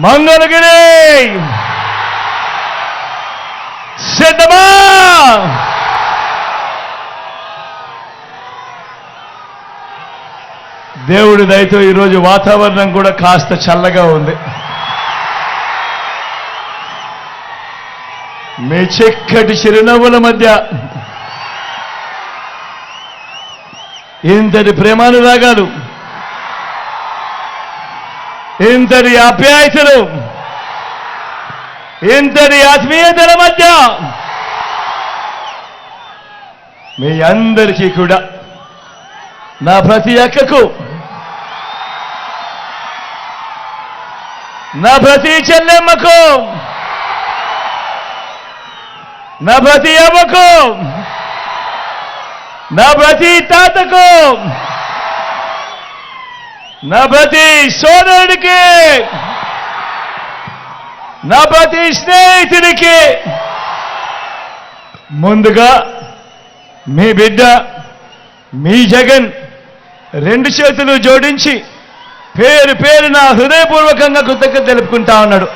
మంగళగిరి సిద్ధమా? దేవుడి దయతో ఈరోజు వాతావరణం కూడా కాస్త చల్లగా ఉంది. మీ చిక్కటి చిరునవ్వుల మధ్య ఇంతటి ప్రేమానురాగాలు, ఇంతటి ఆప్యాయతలు, ఇంతటి ఆత్మీయతల మధ్య మీ అందరికీ కూడా, నా ప్రతి అక్కకు, నా ప్రతి చెల్లెమ్మకు, నా ప్రతి అమ్మకు, నా ప్రతి తాతకు, నా ప్రతి సోదరుడికి, నా ప్రతి స్నేహితుడికి ముందుగా మీ బిడ్డ మీ జగన్ రెండు చేతులు జోడించి పేరు పేరున హృదయపూర్వకంగా కృతజ్ఞత తెలుపుకుంటా ఉన్నాడు.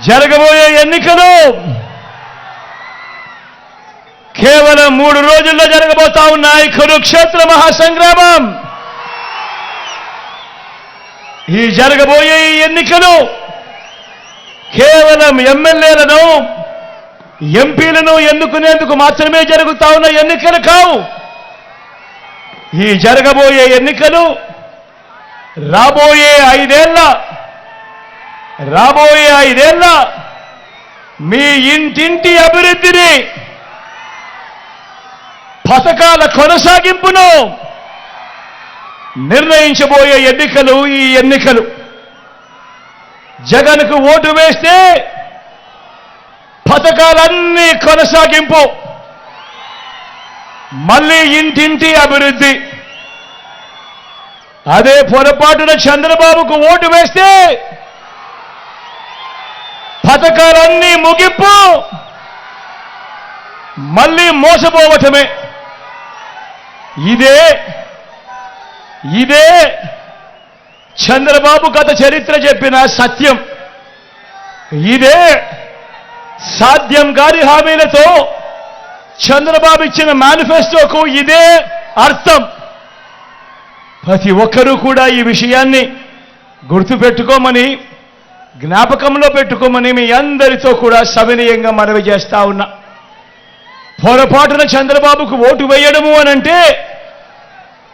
జరగబోయే ఎన్నికలు కేవలం 3 రోజుల్లో జరగబోతా ఉన్నాయి. కురుక్షేత్ర మహాసంగ్రామం. ఈ జరగబోయే ఎన్నికలు కేవలం ఎమ్మెల్యేలను, ఎంపీలను ఎన్నుకునేందుకు మాత్రమే జరుగుతా ఉన్న ఎన్నికలు కావు. ఈ జరగబోయే ఎన్నికలు రాబోయే 5 ఏళ్ల మీ ఇంటింటి అభివృద్ధిని, పథకాల కొనసాగింపును నిర్ణయించబోయే ఎన్నికలు ఈ ఎన్నికలు. జగన్కు ఓటు వేస్తే పథకాలన్నీ కొనసాగింపు, మళ్ళీ ఇంటింటి అభివృద్ధి. అదే పొరపాటున చంద్రబాబుకు ఓటు వేస్తే పథకాలన్నీ ముగింపు, మళ్ళీ మోసపోవటమే. ఇదే చంద్రబాబు గత చరిత్ర చెప్పిన సత్యం. ఇదే సాధ్యం కాని హామీలతో చంద్రబాబు ఇచ్చిన మేనిఫెస్టోకు ఇదే అర్థం. ప్రతి ఒక్కరూ కూడా ఈ విషయాన్ని గుర్తుపెట్టుకోమని, జ్ఞాపకంలో పెట్టుకోమని మీ అందరితో కూడా సవినయంగా మనవి చేస్తా ఉన్నా. పొరపాటున చంద్రబాబుకు ఓటు వేయడము అనంటే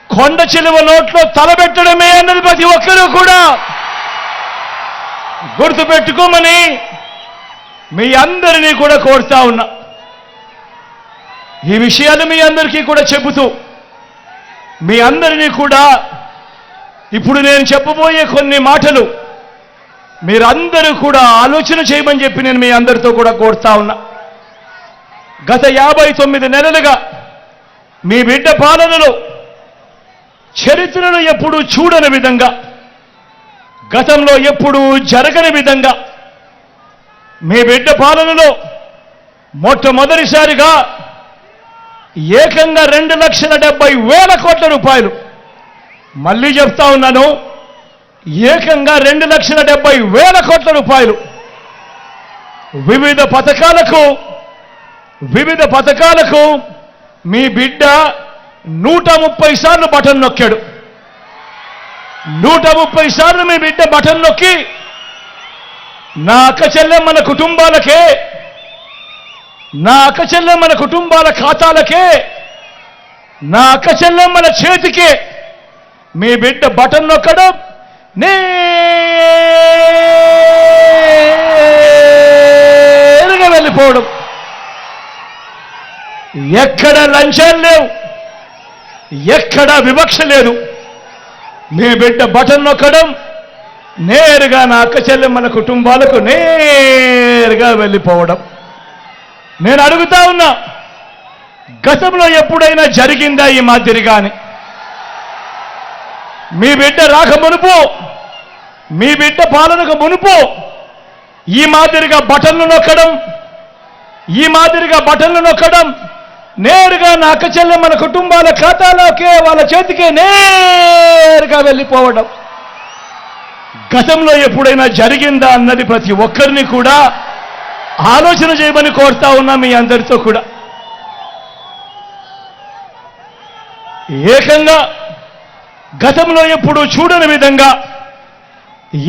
కొండ చిలువ నోట్లో తలబెట్టడమే అన్నది ప్రతి ఒక్కరూ కూడా గుర్తుపెట్టుకోమని మీ అందరినీ కూడా కోరుతా ఉన్నా. ఈ విషయాలు మీ అందరికీ కూడా చెబుతూ, మీ అందరినీ కూడా ఇప్పుడు నేను చెప్పబోయే కొన్ని మాటలు మీరందరూ కూడా ఆలోచన చేయమని చెప్పి నేను మీ అందరితో కూడా కోరుతా ఉన్నా. గత 59 నెలలుగా మీ బిడ్డ పాలనలో చరిత్రను ఎప్పుడూ చూడని విధంగా, గతంలో ఎప్పుడూ జరగని విధంగా మీ బిడ్డ పాలనలో మొట్టమొదటిసారిగా ఏకంగా 2,70,000 కోట్ల రూపాయలు, మళ్ళీ చెప్తా ఉన్నాను, ఏకంగా 2,70,000 కోట్ల రూపాయలు వివిధ పథకాలకు మీ బిడ్డ 130 సార్లు బటన్ నొక్కాడు. 130 సార్లు మీ బిడ్డ బటన్ నొక్కి నా అక్క చెల్లెమ్మల కుటుంబాలకే, నా అక్క చెల్లెమ్మల కుటుంబాల ఖాతాలకే, నా అక్క చెల్లెమ్మల చేతికే మీ బిడ్డ బటన్ నొక్కడం, నేరుగా వెళ్ళిపోవడం. ఎక్కడ లంచాలు లేవు, ఎక్కడ వివక్ష లేదు. మీ బిడ్డ బటన్ నొక్కడం, నేరుగా నా అక్క చెల్లెమ్మల కుటుంబాలకు నేరుగా వెళ్ళిపోవడం. నేను అడుగుతా ఉన్నా, గతంలో ఎప్పుడైనా జరిగిందా ఈ మాదిరిగాని? మీ బిడ్డ రాక మునుపు, మీ బిడ్డ పాలనకు మునుపు ఈ మాదిరిగా బటన్లు నొక్కడం, ఈ మాదిరిగా బటన్లు నొక్కడం, నేరుగా నా అక్క చెల్లెమ్మల కుటుంబాల ఖాతాలోకే వాళ్ళ చేతికే నేరుగా వెళ్ళిపోవడం గతంలో ఎప్పుడైనా జరిగిందా అన్నది ప్రతి ఒక్కరిని కూడా ఆలోచన చేయమని కోరుతా ఉన్నా మీ అందరితో కూడా. ఏకంగా గతంలో ఎప్పుడు చూడని విధంగా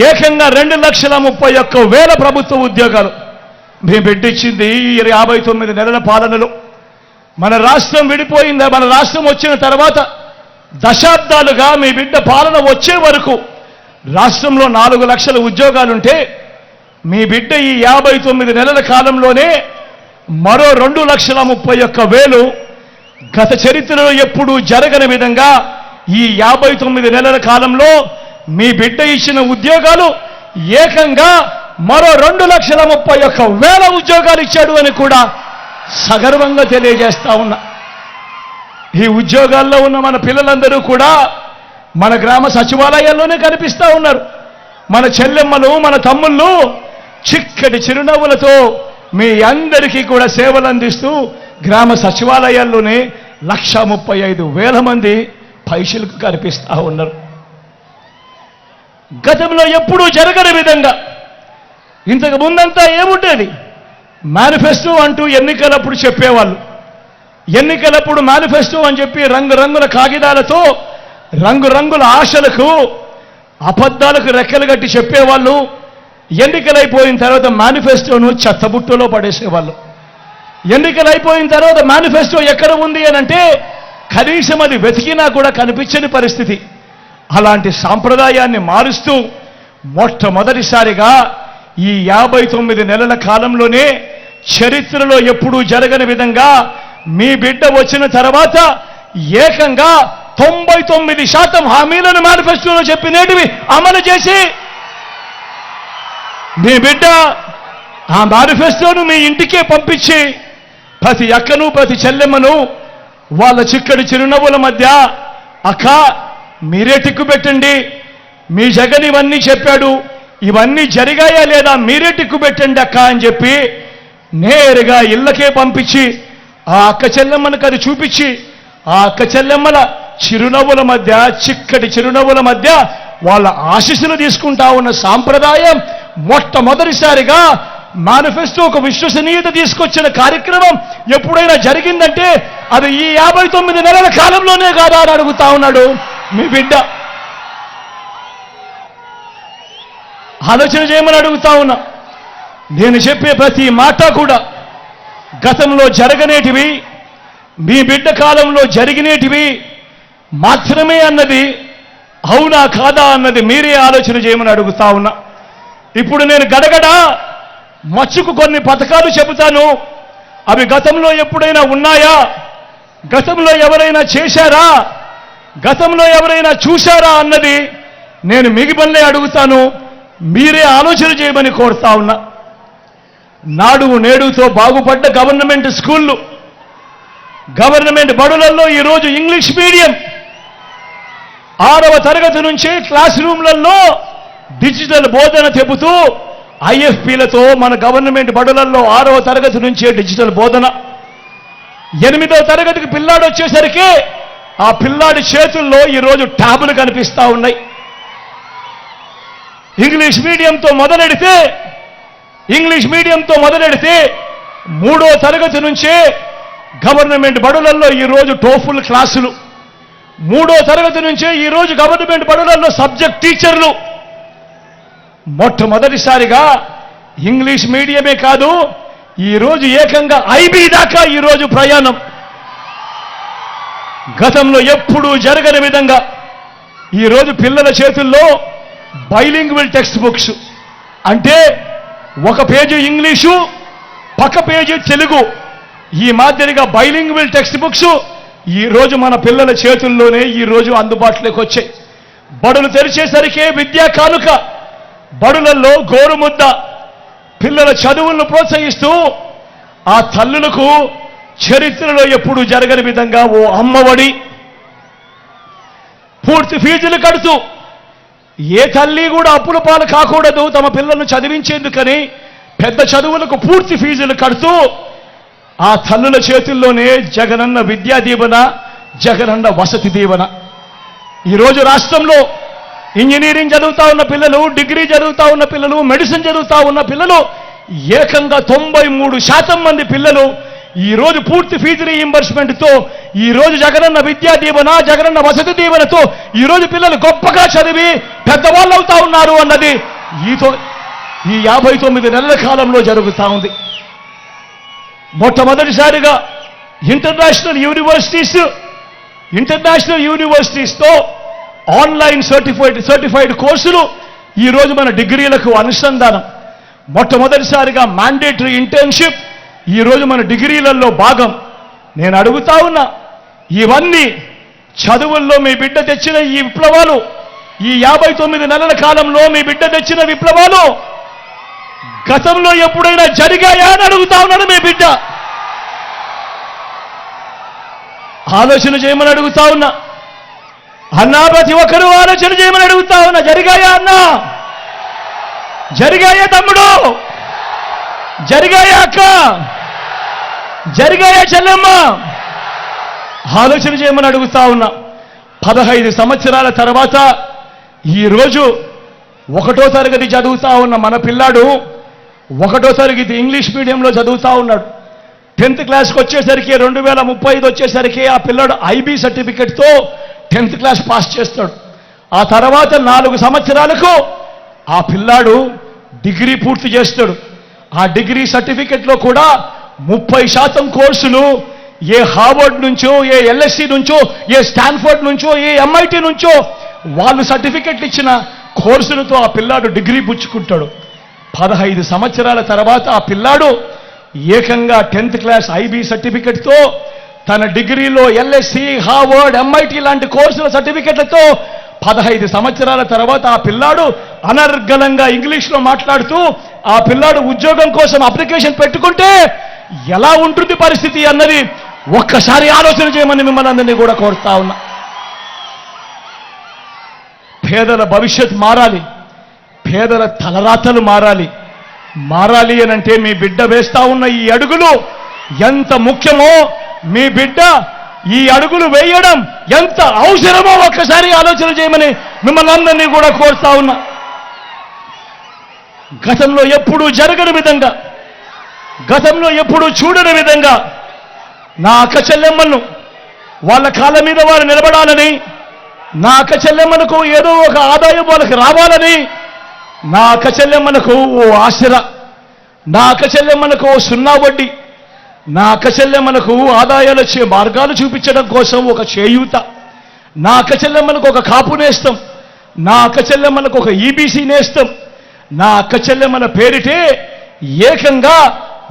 ఏకంగా 2,31,000 ప్రభుత్వ ఉద్యోగాలు మేము పెట్టించింది 59 నెలల పాలనలో. మన రాష్ట్రం విడిపోయిందా, మన రాష్ట్రం వచ్చిన తర్వాత దశాబ్దాలుగా మీ బిడ్డ పాలన వచ్చే వరకు రాష్ట్రంలో 4 లక్షల ఉద్యోగాలుంటే మీ బిడ్డ ఈ 59 నెలల కాలంలోనే మరో 2,31,000 గత చరిత్రలో ఎప్పుడూ జరగని విధంగా ఈ 59 నెలల కాలంలో మీ బిడ్డ ఇచ్చిన ఉద్యోగాలు ఏకంగా మరో 2,31,000 ఉద్యోగాలు ఇచ్చాడు అని కూడా సగర్వంగా తెలియజేస్తా ఉన్నా. ఈ ఉద్యోగాల్లో ఉన్న మన పిల్లలందరూ కూడా మన గ్రామ సచివాలయాల్లోనే కనిపిస్తూ ఉన్నారు. మన చెల్లెమ్మలు, మన తమ్ముళ్ళు చిక్కటి చిరునవ్వులతో మీ అందరికీ కూడా సేవలు అందిస్తూ గ్రామ సచివాలయాల్లోనే 1,35,000 మంది పైసలకు కనిపిస్తూ ఉన్నారు. గతంలో ఎప్పుడూ జరగని విధంగా ఇంతకు ముందంతా ఏముండేది? మేనిఫెస్టో అంటూ ఎన్నికలప్పుడు చెప్పేవాళ్ళు. ఎన్నికలప్పుడు మేనిఫెస్టో అని చెప్పి రంగురంగుల కాగితాలతో రంగురంగుల ఆశలకు అబద్ధాలకు రెక్కలు కట్టి చెప్పేవాళ్ళు. ఎన్నికలైపోయిన తర్వాత మేనిఫెస్టోను చెత్తబుట్టలో పడేసేవాళ్ళు. ఎన్నికలైపోయిన తర్వాత మేనిఫెస్టో ఎక్కడ ఉంది అని అంటే కనీసం అది వెతికినా కూడా కనిపించని పరిస్థితి. అలాంటి సాంప్రదాయాన్ని మారుస్తూ మొట్టమొదటిసారిగా ఈ 59 నెలల కాలంలోనే చరిత్రలో ఎప్పుడూ జరగని విధంగా మీ బిడ్డ వచ్చిన తర్వాత ఏకంగా 99% హామీలను మేనిఫెస్టోలో చెప్పినేటివి అమలు చేసి మీ బిడ్డ ఆ మేనిఫెస్టోను మీ ఇంటికే పంపించి ప్రతి అక్కను ప్రతి చెల్లెమ్మను వాళ్ళ చిక్కడి చిరునవ్వుల మధ్య అక్క మీరే టిక్కు పెట్టండి, మీ జగన్ ఇవన్నీ చెప్పాడు, ఇవన్నీ జరిగాయా లేదా మీరే టిక్కు పెట్టండి అక్క అని చెప్పి నేరుగా ఇళ్ళకే పంపించి ఆ అక్క చెల్లెమ్మలకు అది చూపించి ఆ అక్క చెల్లెమ్మల చిరునవ్వుల మధ్య, చిక్కటి చిరునవ్వుల మధ్య వాళ్ళ ఆశీస్సులు తీసుకుంటా ఉన్న సాంప్రదాయం మొట్టమొదటిసారిగా మేనిఫెస్టో ఒక విశ్వసనీయత తీసుకొచ్చిన కార్యక్రమం ఎప్పుడైనా జరిగిందంటే అది ఈ 59 నెలల కాలంలోనే కాదా అని అడుగుతా ఉన్నాడు మీ బిడ్డ. ఆలోచన చేయమని అడుగుతా ఉన్నా. నేను చెప్పే ప్రతి మాట కూడా గతంలో జరగనేటివి, మీ బిడ్డ కాలంలో జరిగినేటివి మాత్రమే అన్నది అవునా కాదా అన్నది మీరే ఆలోచన చేయమని అడుగుతా ఉన్నా. ఇప్పుడు నేను గడగడ మచ్చుకు కొన్ని పథకాలు చెబుతాను. అవి గతంలో ఎప్పుడైనా ఉన్నాయా, గతంలో ఎవరైనా చేశారా, గతంలో ఎవరైనా చూశారా అన్నది నేను మిగిలిపల్లే అడుగుతాను. మీరే ఆలోచన చేయమని కోరుతా ఉన్నా. నాడు నేడుతో బాగుపడ్డ గవర్నమెంట్ స్కూళ్ళు, గవర్నమెంట్ బడులలో ఈరోజు ఇంగ్లీష్ మీడియం 6వ తరగతి నుంచే క్లాస్ రూమ్లలో డిజిటల్ బోధన చెబుతూ ఐఎఫ్పీలతో మన గవర్నమెంట్ బడులలో 6వ తరగతి నుంచే డిజిటల్ బోధన. 8వ తరగతికి పిల్లాడు వచ్చేసరికి ఆ పిల్లాడి చేతుల్లో ఈరోజు ట్యాబులు కనిపిస్తూ ఉన్నాయి. ఇంగ్లీష్ మీడియంతో మొదలెడితే 3వ తరగతి నుంచే గవర్నమెంట్ బడులలో ఈరోజు టోఫుల్ క్లాసులు, 3వ తరగతి నుంచే ఈరోజు గవర్నమెంట్ బడులలో సబ్జెక్ట్ టీచర్లు. మొట్టమొదటిసారిగా ఇంగ్లీష్ మీడియమే కాదు, ఈరోజు ఏకంగా ఐబీ దాకా ఈరోజు ప్రయాణం. గతంలో ఎప్పుడూ జరగని విధంగా ఈరోజు పిల్లల చేతుల్లో బైలింగ్వల్ టెక్స్ట్ బుక్స్, అంటే ఒక పేజీ ఇంగ్లీషు పక్క పేజీ తెలుగు, ఈ మాదిరిగా బైలింగ్వల్ టెక్స్ట్ బుక్స్ ఈరోజు మన పిల్లల చేతుల్లోనే ఈరోజు అందుబాటులోకి వచ్చాయి. బడులు తెరిచేసరికే విద్యా కానుక, బడులలో గోరుముద్ద, పిల్లల చదువులను ప్రోత్సహిస్తూ ఆ తల్లులకు చరిత్రలో ఎప్పుడు జరగని విధంగా ఓ అమ్మఒడి, పూర్తి ఫీజులు కడుతూ, ఏ తల్లి కూడా అప్పుల పాలు కాకూడదు తమ పిల్లలను చదివించేందుకని పెద్ద చదువులకు పూర్తి ఫీజులు కడుతూ ఆ తల్లుల చేతుల్లోనే జగనన్న విద్యా దీవెన, జగనన్న వసతి దీవెన. ఈరోజు రాష్ట్రంలో ఇంజనీరింగ్ చదువుతా ఉన్న పిల్లలు, డిగ్రీ చదువుతా ఉన్న పిల్లలు, మెడిసిన్ చదువుతా ఉన్న పిల్లలు ఏకంగా 93% మంది పిల్లలు ఈరోజు పూర్తి ఫీజు రీయింబర్స్మెంట్తో, ఈరోజు జగనన్న విద్యా దీవెన, జగనన్న వసతి దీవెనతో ఈరోజు పిల్లలు గొప్పగా చదివి పెద్దవాళ్ళు అవుతా ఉన్నారు అన్నది ఈ 59 నెలల కాలంలో జరుగుతూ ఉంది. మొట్టమొదటిసారిగా ఇంటర్నేషనల్ యూనివర్సిటీస్తో ఆన్లైన్ సర్టిఫైడ్ కోర్సులు ఈరోజు మన డిగ్రీలకు అనుసంధానం. మొట్టమొదటిసారిగా మ్యాండేటరీ ఇంటర్న్షిప్ ఈరోజు మన డిగ్రీలలో భాగం. నేను అడుగుతా ఉన్నా, ఇవన్నీ చదువుల్లో మీ బిడ్డ తెచ్చిన ఈ విప్లవాలు, ఈ 59 నెలల కాలంలో మీ బిడ్డ తెచ్చిన విప్లవాలు గతంలో ఎప్పుడైనా జరిగాయా అని అడుగుతా ఉన్నాడు మీ బిడ్డ. ఆలోచన చేయమని అడుగుతా ఉన్నా అన్నా, ప్రతి ఒక్కరూ ఆలోచన చేయమని అడుగుతా ఉన్నా. జరిగాయా అన్నా? జరిగాయా తమ్ముడు? జరిగాయా అక్క? జరిగాయా చెల్లెమ్మ? ఆలోచన చేయమని అడుగుతా ఉన్నా. 15 సంవత్సరాల తర్వాత ఈరోజు 1వ తరగతి చదువుతా ఉన్న మన పిల్లాడు 1వ తరగతి ఇంగ్లీష్ మీడియంలో చదువుతా ఉన్నాడు. 10th క్లాస్కి వచ్చేసరికి 2035 వచ్చేసరికి ఆ పిల్లాడు IB సర్టిఫికెట్తో 10th క్లాస్ పాస్ చేస్తాడు. ఆ తర్వాత 4 సంవత్సరాలకు ఆ పిల్లాడు డిగ్రీ పూర్తి చేస్తాడు. ఆ డిగ్రీ సర్టిఫికెట్లో కూడా 30% కోర్సులు ఏ హార్వర్డ్ నుంచో, ఏ LSE నుంచో, ఏ స్టాన్ఫోర్డ్ నుంచో, ఏ MIT నుంచో వాళ్ళు సర్టిఫికెట్లు ఇచ్చిన కోర్సులతో ఆ పిల్లాడు డిగ్రీ పుచ్చుకుంటాడు. 15 సంవత్సరాల తర్వాత ఆ పిల్లాడు ఏకంగా 10th క్లాస్ IB సర్టిఫికెట్తో తన డిగ్రీలో LSE, హార్వర్డ్, MIT లాంటి కోర్సుల సర్టిఫికెట్లతో 15 సంవత్సరాల తర్వాత ఆ పిల్లాడు అనర్గళంగా ఇంగ్లీష్లో మాట్లాడుతూ ఆ పిల్లాడు ఉద్యోగం కోసం అప్లికేషన్ పెట్టుకుంటే ఎలా ఉంటుంది పరిస్థితి అన్నది ఒక్కసారి ఆలోచన చేయమని మిమ్మల్ని అందరినీ కూడా కోరుతా ఉన్నా. పేదల భవిష్యత్ మారాలి, పేదల తలరాతలు మారాలి అనంటే మీ బిడ్డ వేస్తా ఉన్న ఈ అడుగులు ఎంత ముఖ్యమో, మీ బిడ్డ ఈ అడుగులు వేయడం ఎంత అవసరమో ఒక్కసారి ఆలోచన చేయమని మిమ్మల్ని అందరినీ కూడా కోరుతా ఉన్నా. గతంలో ఎప్పుడూ జరగని విధంగా, గతంలో ఎప్పుడూ చూడని విధంగా నా అక్క చెల్లెమ్మలను వాళ్ళ కాళ్ళ మీద వారు నిలబడాలని, నా అక్క చెల్లెమ్మలకు ఏదో ఒక ఆదాయం వాళ్ళకి రావాలని, నా అక్క చెల్లెమ్మలకు ఓ ఆసరా, నా అక్క చెల్లెమ్మలకు ఓ 0 వడ్డీ, నా అక్క చెల్లెమ్మలకు ఆదాయాలు వచ్చే మార్గాలు చూపించడం కోసం ఒక చేయూత, నా అక్క చెల్లెమ్మలకు ఒక కాపు నేస్తం, నా అక్క చెల్లెమ్మలకు ఒక EBC నేస్తం, నా అక్క చెల్లెమ్మల పేరిటే ఏకంగా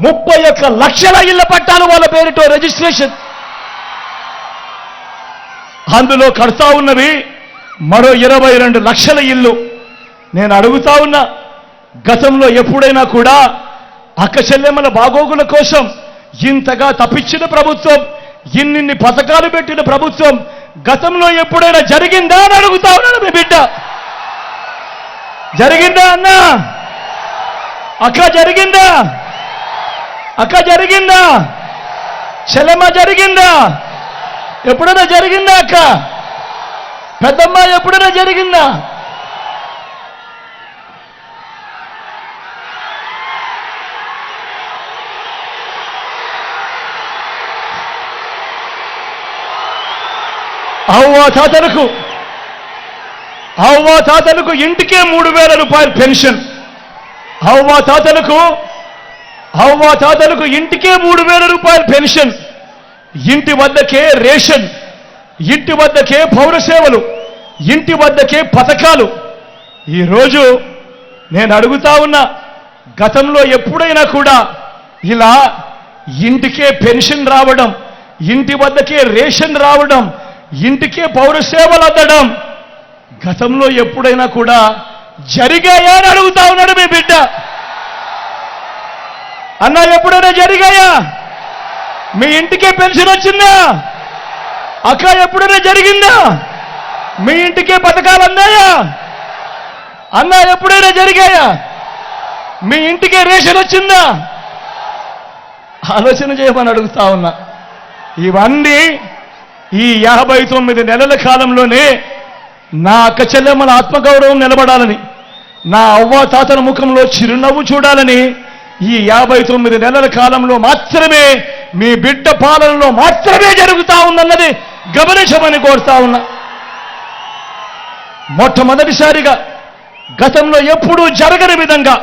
31 లక్షల ఇళ్ల పట్టాలు వాళ్ళ పేరిటో రిజిస్ట్రేషన్. అందులో కడతా ఉన్నవి మరో 22 లక్షల ఇల్లు. నేను అడుగుతా ఉన్నా, గతంలో ఎప్పుడైనా కూడా అక్క చెల్లెమ్మల బాగోగుల కోసం ఇంతగా తప్పించిన ప్రభుత్వం, ఇన్నిన్ని పథకాలు పెట్టిన ప్రభుత్వం గతంలో ఎప్పుడైనా జరిగిందా అని అడుగుతా ఉన్నాడు మీ బిడ్డ. జరిగిందా అన్నా? అక్క జరిగిందా? అక్క జరిగిందా? చెల్లెమ్మ జరిగిందా? ఎప్పుడైనా జరిగిందా అక్క? పెద్దమ్మ ఎప్పుడైనా జరిగిందా? అవ్వ తాతలకు ఇంటికే 3,000 రూపాయలు పెన్షన్. అవ్వ తాతలకు ఇంటికే 3,000 రూపాయలు పెన్షన్. ఇంటి వద్దకే రేషన్, ఇంటి వద్దకే పౌర సేవలు, ఇంటి వద్దకే పథకాలు. ఈరోజు నేను అడుగుతా ఉన్నా, గతంలో ఎప్పుడైనా కూడా ఇలా ఇంటికే పెన్షన్ రావడం, ఇంటి వద్దకే రేషన్ రావడం, ఇంటికే పౌర సేవలు అందడం గతంలో ఎప్పుడైనా కూడా జరిగాయా అని అడుగుతా ఉన్నాడు మీ బిడ్డ. అన్నా ఎప్పుడైనా జరిగాయా? మీ ఇంటికే పెన్షన్ వచ్చిందా? అక్క ఎప్పుడైనా జరిగిందా? మీ ఇంటికే పథకాలు అందాయా? అన్నా ఎప్పుడైనా జరిగాయా? మీ ఇంటికే రేషన్ వచ్చిందా? ఆలోచన చేయమని అడుగుతా ఉన్నా. ఇవన్నీ ఈ 59 నెలల కాలంలోనే నా అక్క చెల్లెమ్మల ఆత్మగౌరవం నిలబడాలని, నా అవ్వ తాతల ముఖంలో చిరునవ్వు చూడాలని ఈ 59 నెలల కాలంలో మాత్రమే, మీ బిడ్డ పాలనలో మాత్రమే జరుగుతా ఉందన్నది గమనించమని కోరుతా ఉన్నా. మొట్టమొదటిసారిగా గతంలో ఎప్పుడూ జరగని విధంగా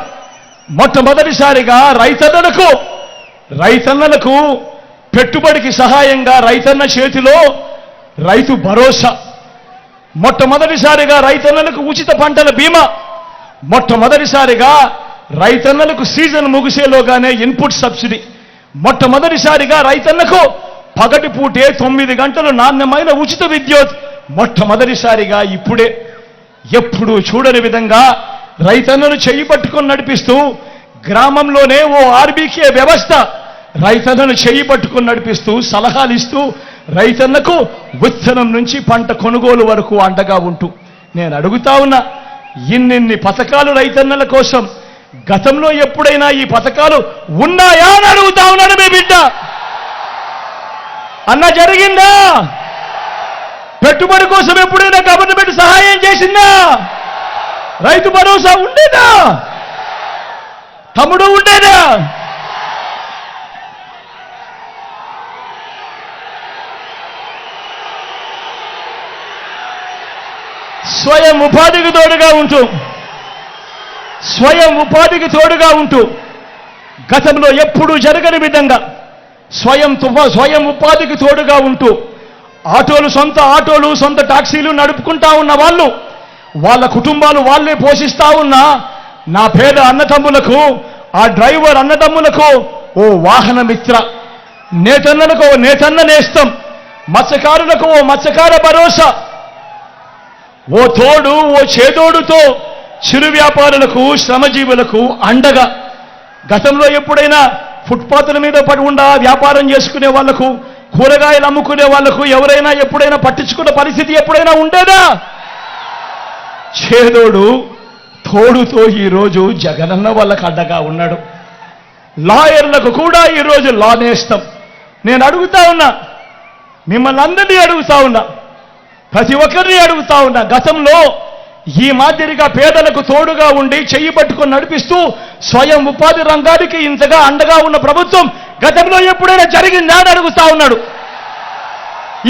మొట్టమొదటిసారిగా రైతన్నలకు పెట్టుబడికి సహాయంగా రైతన్న చేతిలో రైతు భరోసా, మొట్టమొదటిసారిగా రైతన్నలకు ఉచిత పంటల బీమా, మొట్టమొదటిసారిగా రైతన్నలకు సీజన్ ముగిసేలోగానే ఇన్పుట్ సబ్సిడీ, మొట్టమొదటిసారిగా రైతన్నకు పగటిపూటే 9 గంటలు నాణ్యమైన ఉచిత విద్యుత్, మొట్టమొదటిసారిగా ఇప్పుడే ఎప్పుడూ చూడని విధంగా రైతన్నను చెయ్యి పట్టుకొని నడిపిస్తూ గ్రామంలోనే ఓ ఆర్బీకే వ్యవస్థ రైతన్నను చెయ్యి పట్టుకొని నడిపిస్తూ సలహాలు ఇస్తూ రైతన్నకు విత్తనం నుంచి పంట కొనుగోలు వరకు అండగా ఉంటూ, నేను అడుగుతా ఉన్నా, ఇన్నిన్ని పథకాలు రైతన్నల కోసం గతంలో ఎప్పుడైనా ఈ పథకాలు ఉన్నాయా అని అడుగుతా ఉన్నాడు మీ బిడ్డ. అన్న జరిగిందా? పెట్టుబడి కోసం ఎప్పుడైనా గవర్నమెంట్ సహాయం చేసిందా? రైతు భరోసా ఉండేదా? తమ్ముడు ఉండేదా? స్వయం ఉపాధికి తోడుగా ఉంటూ గతంలో ఎప్పుడూ జరగని విధంగా స్వయం ఉపాధికి తోడుగా ఉంటూ సొంత ఆటోలు సొంత టాక్సీలు నడుపుకుంటా ఉన్న వాళ్ళు, వాళ్ళ కుటుంబాలు వాళ్ళే పోషిస్తా ఉన్న నా పేద అన్నదమ్ములకు, ఆ డ్రైవర్ అన్నదమ్ములకు ఓ వాహన మిత్ర, నేతన్నలకు ఓ నేతన్న నేస్తం, మత్స్యకారులకు ఓ మత్స్యకార భరోసా, ఓ తోడు ఓ చేదోడుతో చిరు వ్యాపారులకు శ్రమజీవులకు అండగా, గతంలో ఎప్పుడైనా ఫుట్పాత్ల మీద పడి ఉండా వ్యాపారం చేసుకునే వాళ్లకు, కూరగాయలు అమ్ముకునే వాళ్లకు ఎవరైనా ఎప్పుడైనా పట్టించుకున్న పరిస్థితి ఎప్పుడైనా ఉండేదా? చేదోడు తోడుతో ఈరోజు జగనన్న వాళ్ళకు అడ్డగా ఉన్నాడు. లాయర్లకు కూడా ఈరోజు లా నేస్తం. నేను అడుగుతా ఉన్నా, మిమ్మల్ని అందరినీ అడుగుతా ఉన్నా, ప్రతి ఒక్కరిని అడుగుతా ఉన్నా, గతంలో ఈ మాదిరిగా పేదలకు తోడుగా ఉండి చెయ్యి పట్టుకొని నడిపిస్తూ స్వయం ఉపాధి రంగానికి ఇంతగా అండగా ఉన్న ప్రభుత్వం గతంలో ఎప్పుడైనా జరిగిందా అని అడుగుతా ఉన్నాడు.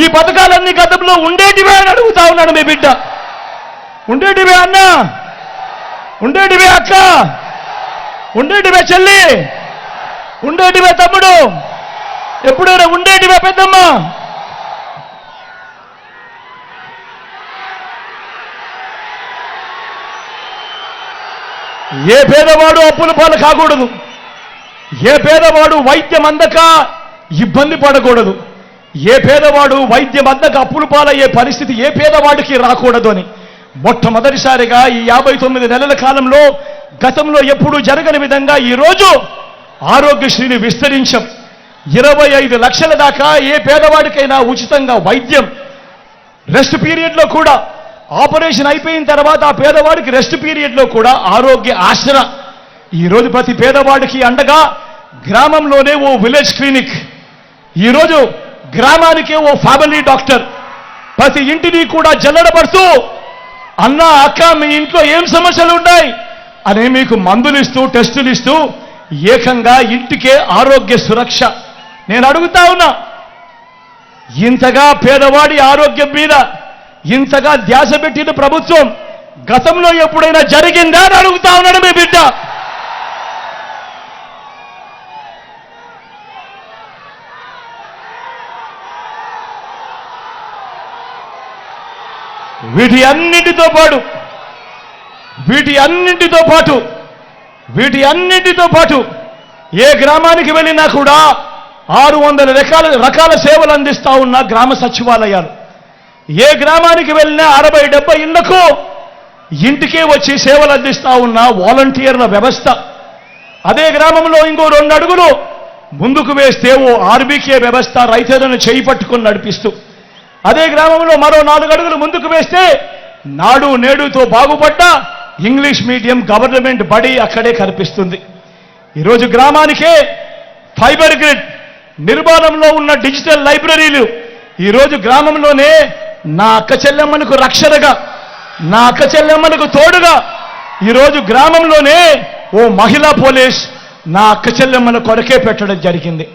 ఈ పథకాలన్నీ గతంలో ఉండేటివే అని అడుగుతా ఉన్నాడు మీ బిడ్డ. ఉండేటివే అన్న, ఉండేటివే అక్క, ఉండేటివే చెల్లి, ఉండేటివే తమ్ముడు, ఎప్పుడైనా ఉండేటివే పెద్దమ్మ. ఏ పేదవాడు అప్పుల పాలు కాకూడదు, ఏ పేదవాడు వైద్యం అందక ఇబ్బంది పడకూడదు, ఏ పేదవాడు వైద్యం అందక అప్పుల పాలయ్యే పరిస్థితి ఏ పేదవాడికి రాకూడదు అని మొట్టమొదటిసారిగా ఈ 59 నెలల కాలంలో గతంలో ఎప్పుడూ జరగని విధంగా ఈరోజు ఆరోగ్యశ్రీని విస్తరించాం. 25 లక్షల దాకా ఏ పేదవాడికైనా ఉచితంగా వైద్యం, రెస్ట్ పీరియడ్లో కూడా ఆపరేషన్ అయిపోయిన తర్వాత ఆ పేదవాడికి రెస్ట్ పీరియడ్లో కూడా ఆరోగ్య ఆసర. ఈరోజు ప్రతి పేదవాడికి అండగా గ్రామంలోనే ఓ విలేజ్ క్లినిక్, ఈరోజు గ్రామానికే ఓ ఫ్యామిలీ డాక్టర్, ప్రతి ఇంటిని కూడా జల్లడబడుతూ అన్న అక్క మీ ఇంట్లో ఏం సమస్యలు ఉన్నాయి అని మీకు మందులు ఇస్తూ టెస్టులు ఇస్తూ ఏకంగా ఇంటికే ఆరోగ్య సురక్ష. నేను అడుగుతా ఉన్నా, ఇంతగా పేదవాడి ఆరోగ్యం మీద ఇంతగా ధ్యాస పెట్టిన ప్రభుత్వం గతంలో ఎప్పుడైనా జరిగిందా అని అడుగుతా ఉన్నాడు మీ బిడ్డ. వీటి అన్నింటితో పాటు ఏ గ్రామానికి వెళ్ళినా కూడా 600 రకాల సేవలు అందిస్తా ఉన్న గ్రామ సచివాలయాలు, ఏ గ్రామానికి వెళ్ళినా 60-70 ఇళ్లకు ఇంటికే వచ్చి సేవలు అందిస్తా ఉన్న వాలంటీర్ల వ్యవస్థ, అదే గ్రామంలో ఇంకో 2 అడుగులు ముందుకు వేస్తే ఓ ఆర్బీకే వ్యవస్థ రైతులను చేయి పట్టుకొని నడిపిస్తూ, అదే గ్రామంలో మరో 4 అడుగులు ముందుకు వేస్తే నాడు నేడుతో బాగుపడ్డ ఇంగ్లీష్ మీడియం గవర్నమెంట్ బడి అక్కడే కనిపిస్తుంది. ఈరోజు గ్రామానికే ఫైబర్ గ్రిడ్ నిర్మాణంలో ఉన్న డిజిటల్ లైబ్రరీలు ఈరోజు గ్రామంలోనే నా అక్క చెల్లెమ్మలకు రక్షణగా, నా అక్క చెల్లెమ్మలకు తోడుగా ఈరోజు గ్రామంలోనే ఓ మహిళా పోలీస్ నా అక్క చెల్లెమ్మల కొరకే పెట్టడం జరిగింది.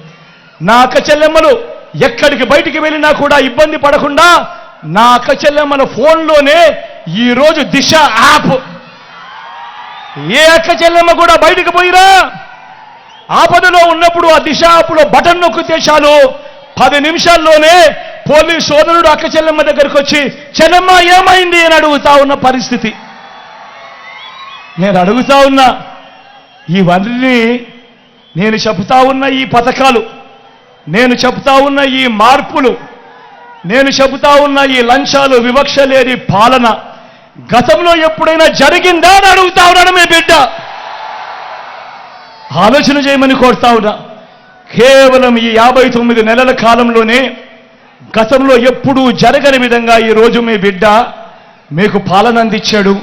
నా అక్క చెల్లెమ్మలు ఎక్కడికి బయటికి వెళ్ళినా కూడా ఇబ్బంది పడకుండా నా అక్క చెల్లెమ్మల ఫోన్లోనే ఈరోజు దిశ యాప్. ఏ అక్క చెల్లెమ్మ కూడా బయటికి పోయిరా ఆపదలో ఉన్నప్పుడు ఆ దిశ యాప్లో బటన్ నొక్కితే చాలు 10 నిమిషాల్లోనే పోలీస్ సోదరుడు అక్క చెల్లెమ్మ దగ్గరికి వచ్చి చెల్లెమ్మ ఏమైంది అని అడుగుతా ఉన్న పరిస్థితి. నేను అడుగుతా ఉన్నా, ఇవన్నీ నేను చెబుతా ఉన్న ఈ పథకాలు, నేను చెబుతా ఉన్న ఈ మార్పులు, నేను చెబుతా ఉన్న ఈ లంచాలు వివక్ష లేని పాలన గతంలో ఎప్పుడైనా జరిగిందా అని అడుగుతా ఉన్నాను మీ బిడ్డ. ఆలోచన చేయమని కోరుతా ఉన్నా. కేవలం ఈ 59 నెలల కాలంలోనే గతంలో ఎప్పుడూ జరగని విధంగా ఈరోజు మీ బిడ్డ మీకు పాలన అందించాడు.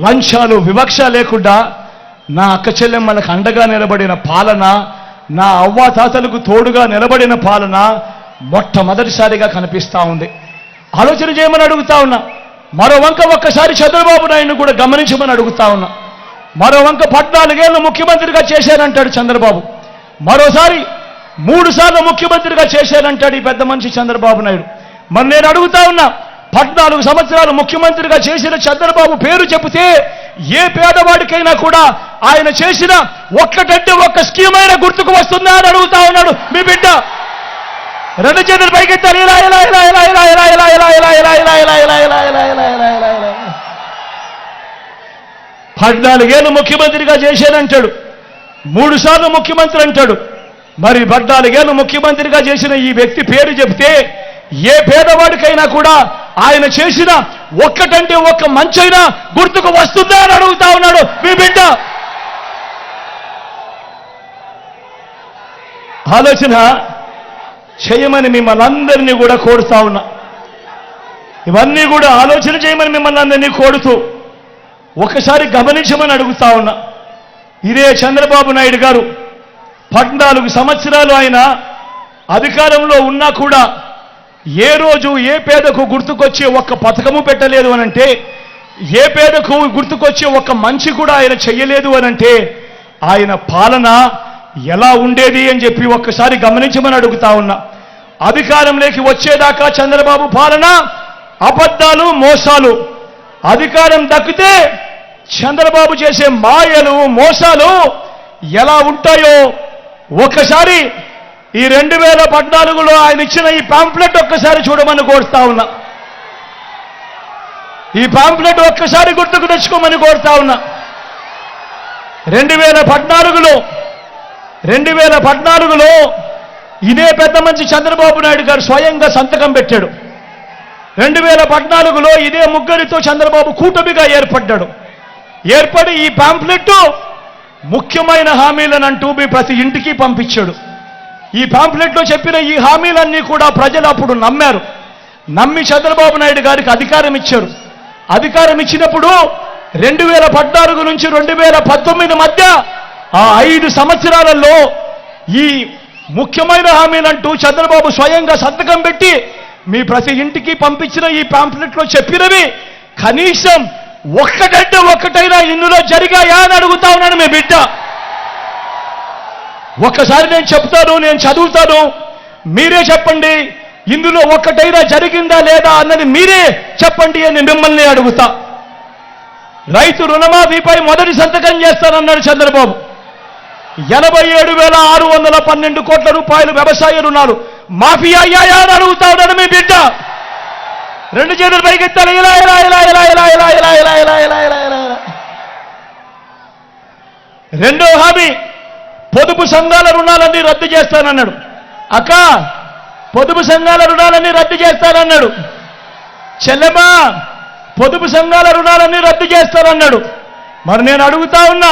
లంచాలు వివక్ష లేకుండా నా అక్క చెల్లెమ్మలకు అండగా నిలబడిన పాలన, నా అవ్వాతాతలకు తోడుగా నిలబడిన పాలన మొట్టమొదటిసారిగా కనిపిస్తా ఉంది. ఆలోచన చేయమని అడుగుతా ఉన్నా. మరో వంక ఒక్కసారి చంద్రబాబు నాయుడు కూడా గమనించమని అడుగుతా ఉన్నా. మరో వంక 14 ఏళ్ళు ముఖ్యమంత్రిగా చేశానంటాడు చంద్రబాబు, మరోసారి 3 సార్లు ముఖ్యమంత్రిగా చేశానంటాడు ఈ పెద్ద మనిషి చంద్రబాబు నాయుడు. మరి నేను అడుగుతా ఉన్నా, 14 సంవత్సరాలు ముఖ్యమంత్రిగా చేసిన చంద్రబాబు పేరు చెబితే ఏ పేదవాడికైనా కూడా ఆయన చేసిన ఒక్కటంటే ఒక్క స్కీమ్ అయినా గుర్తుకు వస్తుందా అని అడుగుతా ఉన్నాడు మీ బిడ్డ. 2 చేతులు పైకెత్తారు. ఇలా ఇలా ఇలా ఇలా ఇలా ఇలా ఇలా ఇలా ఇలా ఇలా ఇలా ఇలా ఇలా ఇలా ఇలా ఇలా ఇలా ఇలా ఇలా 14 ఏళ్ళు ముఖ్యమంత్రిగా చేశానంటాడు, 3 సార్లు ముఖ్యమంత్రి అంటాడు. మరి 14 ఏళ్ళు ముఖ్యమంత్రిగా చేసిన ఈ వ్యక్తి పేరు చెబితే ఏ పేదవాడికైనా కూడా ఆయన చేసిన ఒక్కటంటే ఒక్క మంచైనా గుర్తుకు వస్తుందా అని అడుగుతా ఉన్నాడు మీ బిడ్డ. ఆలోచన చేయమని మిమ్మల్ని అందరినీ కూడా కోరుతా ఉన్నా. ఇవన్నీ కూడా ఆలోచన చేయమని మిమ్మల్ని అందరినీ కోరుతూ ఒకసారి గమనించమని అడుగుతా ఉన్నా. ఇదే చంద్రబాబు నాయుడు గారు 14 సంవత్సరాలు ఆయన అధికారంలో ఉన్నా కూడా ఏ రోజు ఏ పేదకు గుర్తుకొచ్చే ఒక్క పథకము పెట్టలేదు అనంటే, ఏ పేదకు గుర్తుకొచ్చే ఒక్క మంచి కూడా ఆయన చెయ్యలేదు అనంటే ఆయన పాలన ఎలా ఉండేది అని చెప్పి ఒక్కసారి గమనించమని అడుగుతా ఉన్నా. అధికారంలోకి వచ్చేదాకా చంద్రబాబు పాలన అబద్ధాలు, మోసాలు. అధికారం దక్కితే చంద్రబాబు చేసే మాయలు, మోసాలు ఎలా ఉంటాయో ఒక్కసారి ఈ 2014లో ఆయన ఇచ్చిన ఈ పాంప్లెట్ ఒక్కసారి చూడమని కోరుతా ఉన్నా. ఈ పాంప్లెట్ ఒక్కసారి గుర్తుకు తెచ్చుకోమని కోరుతా ఉన్నా. 2014లో ఇదే పెద్ద మంచి చంద్రబాబు నాయుడు గారు స్వయంగా సంతకం పెట్టాడు. 2014లో ఇదే ముగ్గురితో చంద్రబాబు కూటమిగా ఏర్పడి ఈ పాంప్లెట్ ముఖ్యమైన హామీలనంటూ మీ ప్రతి ఇంటికి పంపించాడు. ఈ పాంప్లెట్లో చెప్పిన ఈ హామీలన్నీ కూడా ప్రజలు అప్పుడు నమ్మారు. నమ్మి చంద్రబాబు నాయుడు గారికి అధికారం ఇచ్చారు. అధికారం ఇచ్చినప్పుడు 2014 నుంచి 2019 మధ్య ఆ 5 సంవత్సరాలలో ఈ ముఖ్యమైన హామీలంటూ చంద్రబాబు స్వయంగా సంతకం పెట్టి మీ ప్రతి ఇంటికి పంపించిన ఈ పాంప్లెట్లో చెప్పినవి కనీసం ఒక్కటంటే ఒక్కటైనా ఇందులో జరిగాయా అని అడుగుతా ఉన్నాను మీ బిడ్డ. ఒక్కసారి నేను చెప్తాను, నేను చదువుతాను, మీరే చెప్పండి ఇందులో ఒక్కటైనా జరిగిందా లేదా అన్నది మీరే చెప్పండి అని మిమ్మల్ని అడుగుతా. రైతు రుణమాఫీపై మొదటి సంతకం చేస్తానన్నాడు చంద్రబాబు. 87,612 కోట్ల రూపాయలు వ్యవసాయ రుణాలు మాఫీ అయ్యాయా అని అడుగుతా ఉన్నాడు మీ బిడ్డ. 2 చేతులు పైకెత్తాలి. ఇలా ఇలా ఇలా ఇలా ఇలా ఇలా ఇలా ఇలా ఇలా ఇలా ఇలా ఇలా. రెండో హామీ పొదుపు సంఘాల రుణాలన్నీ రద్దు చేస్తానన్నాడు. అక్క పొదుపు సంఘాల రుణాలన్నీ రద్దు చేస్తానన్నాడు. చెల్లెమ్మా పొదుపు సంఘాల రుణాలన్నీ రద్దు చేస్తానన్నాడు. మరి నేను అడుగుతా ఉన్నా,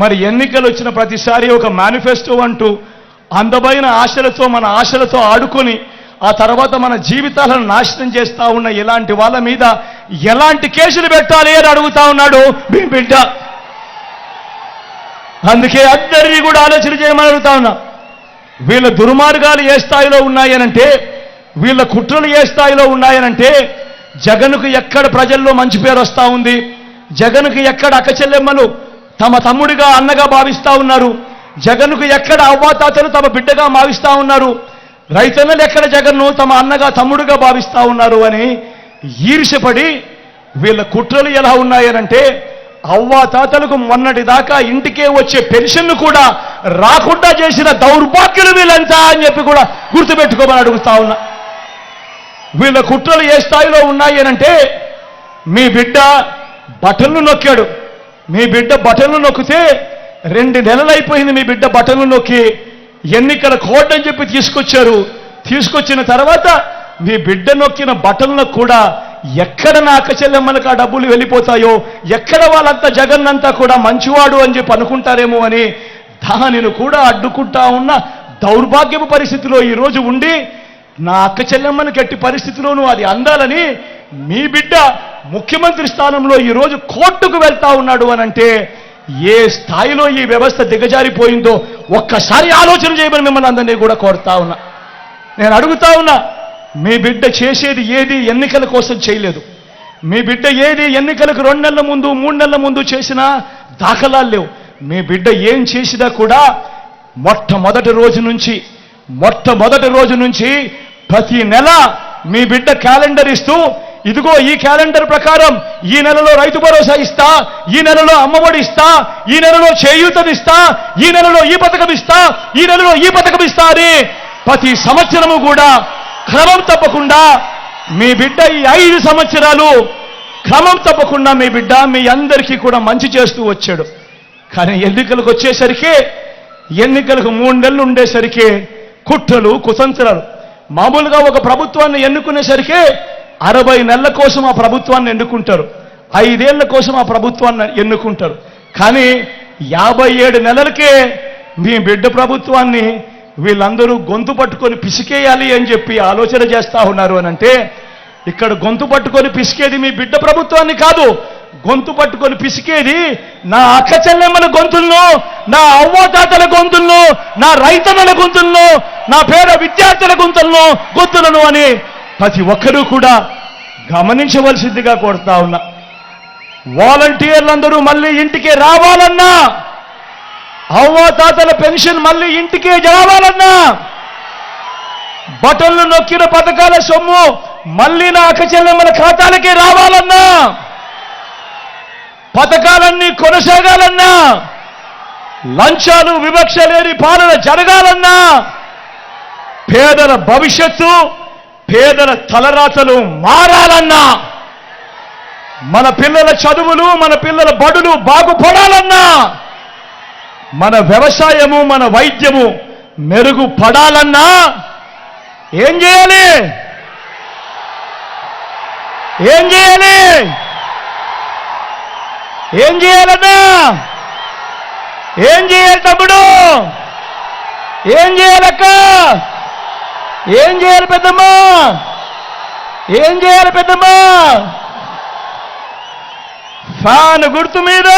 మరి ఎన్నికలు వచ్చిన ప్రతిసారి ఒక మేనిఫెస్టో అంటూ అందమైన ఆశలతో మన ఆశలతో ఆడుకొని ఆ తర్వాత మన జీవితాలను నాశనం చేస్తా ఉన్న ఇలాంటి వాళ్ళ మీద ఎలాంటి కేసులు పెట్టాలి అని అడుగుతా ఉన్నాడు మీ బిడ్డ. అందుకే అందరినీ కూడా ఆలోచన చేయమని అడుగుతా ఉన్నా. వీళ్ళ దుర్మార్గాలు ఏ స్థాయిలో ఉన్నాయనంటే, వీళ్ళ కుట్రలు ఏ స్థాయిలో ఉన్నాయనంటే, జగన్కు ఎక్కడ ప్రజల్లో మంచి పేరు వస్తూ ఉంది, జగన్కు ఎక్కడ అక్కచెల్లెమ్మలు తమ తమ్ముడిగా అన్నగా భావిస్తూ ఉన్నారు, జగన్కు ఎక్కడ అవ్వాతాతలు తమ బిడ్డగా భావిస్తూ ఉన్నారు, రైతన్నలు ఎక్కడ జగన్ను తమ అన్నగా తమ్ముడుగా భావిస్తూ ఉన్నారు అని ఈర్ష్యపడి వీళ్ళ కుట్రలు ఎలా ఉన్నాయనంటే, అవ్వాతాతలకు మొన్నటి దాకా ఇంటికే వచ్చే పెన్షన్ను కూడా రాకుండా చేసిన దౌర్భాగ్యులు వీళ్ళంతా అని చెప్పి కూడా గుర్తుపెట్టుకోమని అడుగుతా ఉన్నా. వీళ్ళ కుట్రలు ఏ స్థాయిలో ఉన్నాయనంటే, మీ బిడ్డ బటన్లు నొక్కాడు. మీ బిడ్డ బటన్లు నొక్కితే 2 నెలలైపోయింది మీ బిడ్డ బటన్లు నొక్కి. ఎన్నికల కోడ్ అని చెప్పి తీసుకొచ్చారు. తీసుకొచ్చిన తర్వాత మీ బిడ్డ నొక్కిన బటన్లకు కూడా ఎక్కడ నా అక్కచెల్లెమ్మలకు ఆ డబ్బులు వెళ్ళిపోతాయో, ఎక్కడ వాళ్ళంతా జగన్ అంతా కూడా మంచివాడు అని చెప్పి అనుకుంటారేమో అని దానిని కూడా అడ్డుకుంటా ఉన్న దౌర్భాగ్యపు పరిస్థితిలో ఈరోజు ఉండి, నా అక్కచెల్లెమ్మని గట్టి పరిస్థితిలోనూ అది అందాలని మీ బిడ్డ ముఖ్యమంత్రి స్థానంలో ఈరోజు కోర్టుకు వెళ్తా ఉన్నాడు అనంటే ఏ స్థాయిలో ఈ వ్యవస్థ దిగజారిపోయిందో ఒక్కసారి ఆలోచన చేయమని మిమ్మల్ని అందరినీ కూడా కోరుతా ఉన్నా. నేను అడుగుతా ఉన్నా, మీ బిడ్డ చేసేది ఏది ఎన్నికల కోసం చేయలేదు. మీ బిడ్డ ఏది ఎన్నికలకు 2 నెలల ముందు 3 నెలల ముందు చేసినా దాఖలాలు లేవు. మీ బిడ్డ ఏం చేసినా కూడా మొట్టమొదటి రోజు నుంచి ప్రతి నెల మీ బిడ్డ క్యాలెండర్ ఇస్తూ, ఇదిగో ఈ క్యాలెండర్ ప్రకారం ఈ నెలలో రైతు భరోసా ఇస్తా, ఈ నెలలో అమ్మఒడి ఇస్తా, ఈ నెలలో చేయూతనిస్తా, ఈ నెలలో ఈ పథకం ఇస్తా, ఈ నెలలో ఈ పథకం ఇస్తా అని ప్రతి సంవత్సరము కూడా క్రమం తప్పకుండా మీ బిడ్డ ఈ 5 సంవత్సరాలు క్రమం తప్పకుండా మీ బిడ్డ మీ అందరికీ కూడా మంచి చేస్తూ వచ్చాడు. కానీ ఎన్నికలకు వచ్చేసరికి, ఎన్నికలకు 3 నెలలు ఉండేసరికి కుట్రలు కుతంత్రాలు. మామూలుగా ఒక ప్రభుత్వాన్ని ఎన్నుకునేసరికి 60 నెలల కోసం ఆ ప్రభుత్వాన్ని ఎన్నుకుంటారు, 5 ఏళ్ల కోసం ఆ ప్రభుత్వాన్ని ఎన్నుకుంటారు. కానీ 57 నెలలకే మీ బిడ్డ ప్రభుత్వాన్ని వీళ్ళందరూ గొంతు పట్టుకొని పిసికేయాలి అని చెప్పి ఆలోచన చేస్తా ఉన్నారు అనంటే, ఇక్కడ గొంతు పట్టుకొని పిసికేది మీ బిడ్డ ప్రభుత్వాన్ని కాదు, గొంతు పట్టుకొని పిసికేది నా అక్క చెల్లెమ్మల గొంతుల్లో, నా అవ్వతాతల గొంతుల్లో, నా రైతన్నల గొంతుల్లో, నా పేద విద్యార్థుల గొంతులను అని ప్రతి ఒక్కరూ కూడా గమనించవలసిందిగా కోరుతా ఉన్నా. వాలంటీర్లందరూ మళ్ళీ ఇంటికి రావాలన్నా, అవ్వతాతల పెన్షన్ మళ్ళీ ఇంటికే రావాలన్నా, బటన్లు నొక్కిన పథకాల సొమ్ము మళ్ళీ నా అక్క చెల్లెమ్మల ఖాతాలకే రావాలన్నా, పథకాలన్నీ కొనసాగాలన్నా, లంచాలు వివక్ష లేని పాలన జరగాలన్నా, పేదల భవిష్యత్తు పేదల తలరాతలు మారాలన్నా, మన పిల్లల చదువులు మన పిల్లల బడులు బాగుపడాలన్నా, మన వ్యవసాయము మన వైద్యము మెరుగుపడాలన్నా ఏం చేయాలి? ఏం చేయాలి? ఏం చేయాలన్నా? ఏం చేయాలి తమ్ముడు? ఏం చేయాలక్క? ఏం చేయాలి పెద్దమ్మా? ఏం చేయాలి పెద్దమ్మా? ఫ్యాన్ గుర్తు మీద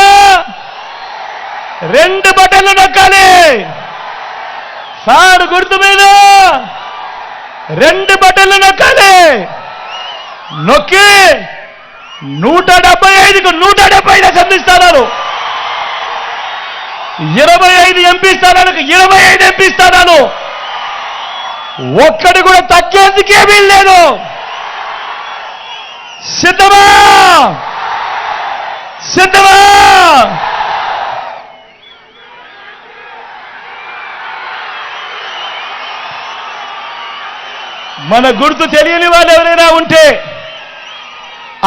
2 బటన్లు నొక్కాలి. ఫ్యాన్ గుర్తు మీద 2 బటన్లు నొక్కాలి. నొక్కి 175కు 175 అసెంబ్లీ స్థానాలు, 25 ఎంపీ స్థానాలకు 25 ఎంపీ స్థానాలు, ఒక్కడి కూడా తగ్గేందుకే వీల్లేదు. సిద్ధమా? సిద్ధమా? మన గుర్తు తెలియని వాళ్ళు ఎవరైనా ఉంటే,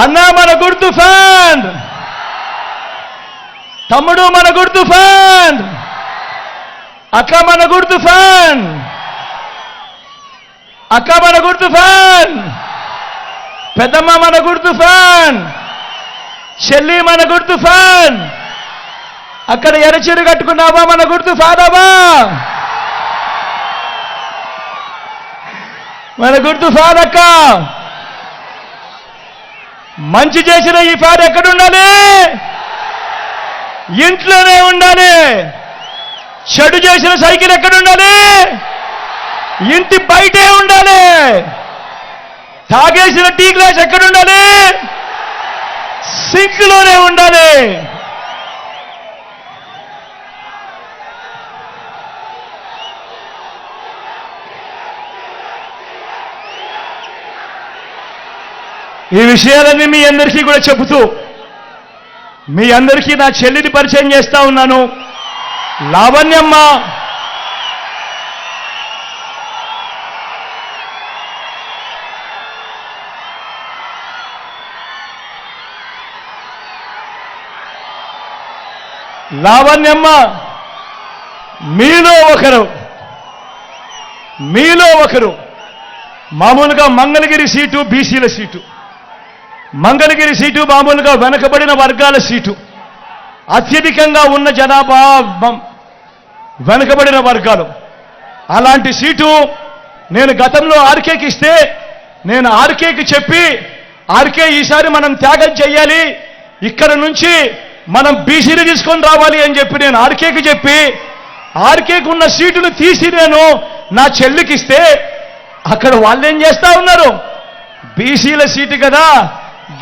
అన్నా మన గుర్తు ఫ్యాన్, తమ్ముడు మన గుర్తు ఫ్యాన్, అక్క మన గుర్తు ఫ్యాన్, అక్క మన గుర్తు ఫ్యాన్, పెద్దమ్మ మన గుర్తు ఫ్యాన్, చెల్లి మన గుర్తు ఫ్యాన్, అక్కడ ఎర్రచీర కట్టుకున్నావా? మన గుర్తు ఫాదావా? మన గుర్తు ఫాదక్క. మంచి చేసిన ఈ ఫాదర్ ఎక్కడ ఉండాలి? ఇంట్లోనే ఉండాలి. చెడు చేసిన సైకిల్ ఎక్కడ ఉండాలి? ఇంటి బయటే ఉండాలి. తాగేసిన టీ గ్లాస్ ఎక్కడ ఉండాలి? సింక్లోనే ఉండాలి. ఈ విషయాలన్నీ మీ అందరికీ కూడా చెబుతూ మీ అందరికీ నా చెల్లిని పరిచయం చేస్తా ఉన్నాను. లావణ్యమ్మ. లావణ్యమ్మ మీలో ఒకరు మామూలుగా మంగళగిరి సీటు బీసీల సీటు, మంగళగిరి సీటు మామూలుగా వెనకబడిన వర్గాల సీటు, అత్యధికంగా ఉన్న జనాభా వెనకబడిన వర్గాలు. అలాంటి సీటు నేను గతంలో ఆర్కేకి ఇస్తే నేను ఆర్కేకి చెప్పి ఆర్కే ఈసారి మనం త్యాగం చెయ్యాలి, ఇక్కడ నుంచి మనం బీసీని తీసుకొని రావాలి అని చెప్పి నేను ఆర్కేకి చెప్పి ఆర్కేకి ఉన్న సీటును తీసి నేను నా చెల్లికి ఇస్తే అక్కడ వాళ్ళేం చేస్తా ఉన్నారు? బీసీల సీటు కదా,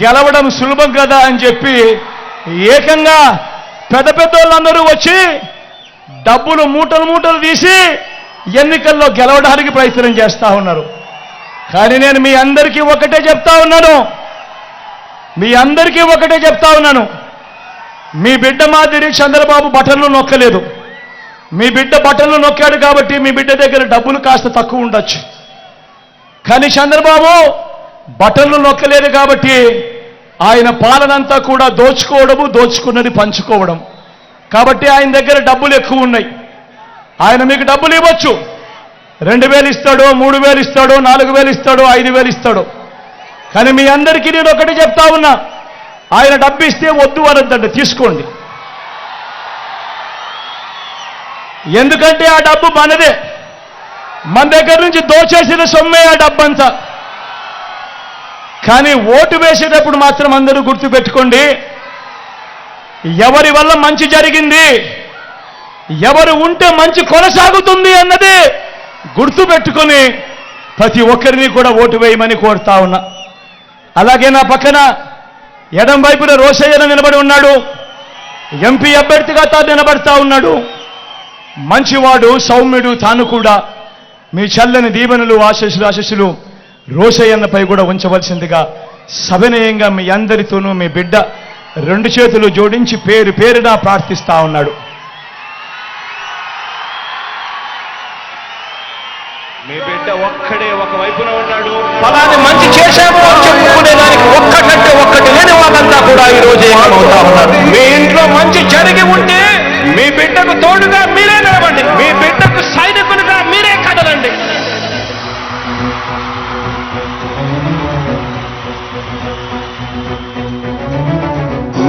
గెలవడం సులభం కదా అని చెప్పి ఏకంగా పెద్ద వాళ్ళందరూ వచ్చి డబ్బులు మూటలు తీసి ఎన్నికల్లో గెలవడానికి ప్రయత్నం చేస్తా ఉన్నారు. కానీ నేను మీ అందరికీ ఒకటే చెప్తా ఉన్నాను, మీ బిడ్డ మాదిరి చంద్రబాబు బటన్లు నొక్కలేదు. మీ బిడ్డ బటన్లు నొక్కాడు కాబట్టి మీ బిడ్డ దగ్గర డబ్బులు కాస్త తక్కువ ఉండొచ్చు. కానీ చంద్రబాబు బటన్లు నొక్కలేదు కాబట్టి ఆయన పాలనంతా కూడా దోచుకున్నది పంచుకోవడం. కాబట్టి ఆయన దగ్గర డబ్బులు ఎక్కువ ఉన్నాయి. ఆయన మీకు డబ్బులు ఇవ్వచ్చు, 2000 ఇస్తాడో, 3000 ఇస్తాడో, 4000 ఇస్తాడో, 5000 ఇస్తాడో. కానీ మీ అందరికీ నేను ఒకటి చెప్తా ఉన్నా, ఆయన డబ్బు ఇస్తే వద్దు అనొద్దండి, తీసుకోండి. ఎందుకంటే ఆ డబ్బు మనదే, మన దగ్గర నుంచి దోచేసిన సొమ్మే ఆ డబ్బంతా. కానీ ఓటు వేసేటప్పుడు మాత్రం అందరూ గుర్తుపెట్టుకోండి, ఎవరి వల్ల మంచి జరిగింది, ఎవరు ఉంటే మంచి కొనసాగుతుంది అన్నది గుర్తుపెట్టుకొని ప్రతి ఒక్కరిని కూడా ఓటు వేయమని కోరుతా ఉన్నా. అలాగే నా పక్కన ఎడం వైపున రోషయ్య నిలబడి ఉన్నాడు, ఎంపీ అభ్యర్థిగా తాను నిలబడతా ఉన్నాడు. మంచివాడు, సౌమ్యుడు. తాను కూడా మీ చల్లని దీవెనలు ఆశీస్సులు రోషయ్యన్నపై కూడా ఉంచవలసిందిగా సవినయంగా మీ అందరితోనూ మీ బిడ్డ 2 చేతులు జోడించి పేరున ప్రార్థిస్తా ఉన్నాడు. మీ బిడ్డ ఒక్కడే ఒక వైపున ఉన్నాడు. ఫలాన్ని మంచి చేశాము అని చెప్పుకునేదానికి ఒక్కటంటే ఒక్కటి లేని వాళ్ళంతా కూడా ఈ రోజు ఏమవుతా ఉన్నారు. మీ ఇంట్లో మంచి జరిగి ఉంటే మీ బిడ్డకు తోడుగా మీరే నిలవండి, మీ బిడ్డకు సైనికులుగా మీరే కదలండి.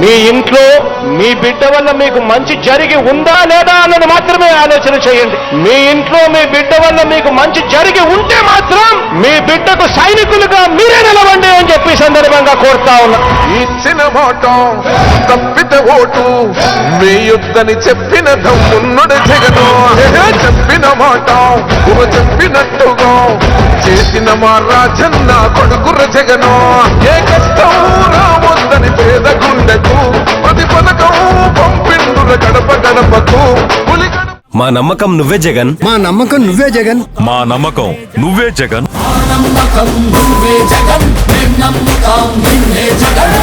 మీ ఇంట్లో మీ బిడ్డ వల్ల మీకు మంచి జరిగి ఉందా లేదా అన్నది మాత్రమే ఆలోచన చేయండి. మీ ఇంట్లో మీ బిడ్డ వల్ల మీకు మంచి జరిగి ఉంటే మాత్రం మీ బిడ్డకు సైనికులుగా మీరే నిలవండి అని చెప్పి సందర్భంగా కోరుతా ఉన్నా. ఇచ్చిన మాట తప్పితే ఓటు మీ యుద్ధని చెప్పిన దమ్మున్నడు జగను, చెప్పిన మాట చెప్పినట్టుగా చేసిన మా రాజన్న కొడుకుర జగను. ఏ కష్టం రావద్దని పేద గుండెకు ప్రతి పథకం పంపిండుల గడప గడపకు. మా నమ్మకం నువ్వే జగన్, మా నమ్మకం నువ్వే జగన్, మా నమ్మకం నువ్వే జగన్, నమ్మకం నువ్వే జగన్, నమ్మకం నిన్నే జగన్.